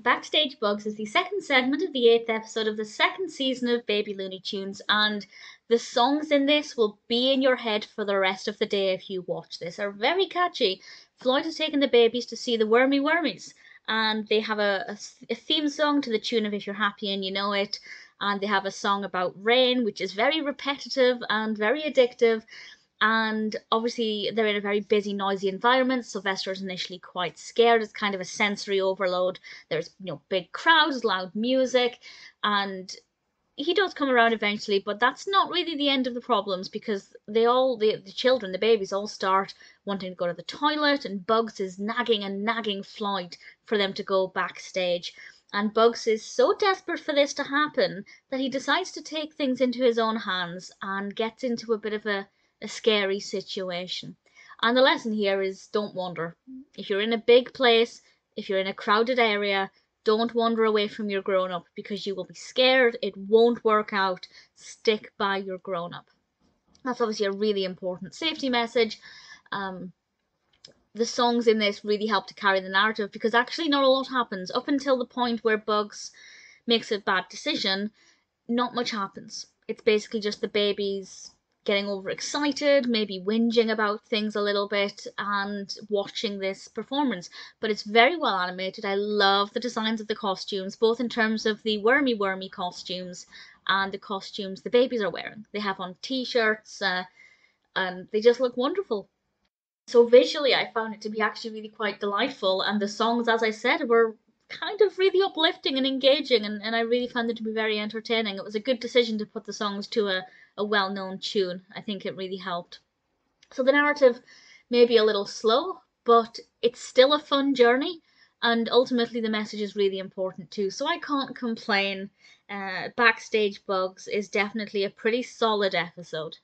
Backstage Bugs is the second segment of the 8th episode of the second season of Baby Looney Tunes, and the songs in this will be in your head for the rest of the day if you watch this. They're very catchy. Floyd has taken the babies to see the Wormy Wormies, and they have a theme song to the tune of If You're Happy and You Know It, and they have a song about rain, which is very repetitive and very addictive. And obviously they're in a very busy, noisy environment. Sylvester is initially quite scared. It's kind of a sensory overload. There's big crowds, loud music, and he does come around eventually, but that's not really the end of the problems, because the children, the babies, all start wanting to go to the toilet, and Bugs is nagging Floyd for them to go backstage. And Bugs is so desperate for this to happen that he decides to take things into his own hands and gets into a bit of a scary situation. And the lesson here is, don't wander. If you're in a big place, if you're in a crowded area, don't wander away from your grown-up, because you will be scared. It won't work out. Stick by your grown-up. That's obviously a really important safety message. The songs in this really help to carry the narrative, because actually not a lot happens. Up until the point where Bugs makes a bad decision, not much happens. It's basically just the babies getting overexcited, maybe whinging about things a little bit, and watching this performance. But it's very well animated. I love the designs of the costumes, both in terms of the wormy costumes and the costumes the babies are wearing. They have on t-shirts, and they just look wonderful. So visually, I found it to be actually really quite delightful, and the songs, as I said, were kind of really uplifting and engaging, and I really found it to be very entertaining. It was a good decision to put the songs to a well-known tune. I think it really helped. So the narrative may be a little slow, but it's still a fun journey, and ultimately the message is really important too, so I can't complain. Backstage Bugs is definitely a pretty solid episode.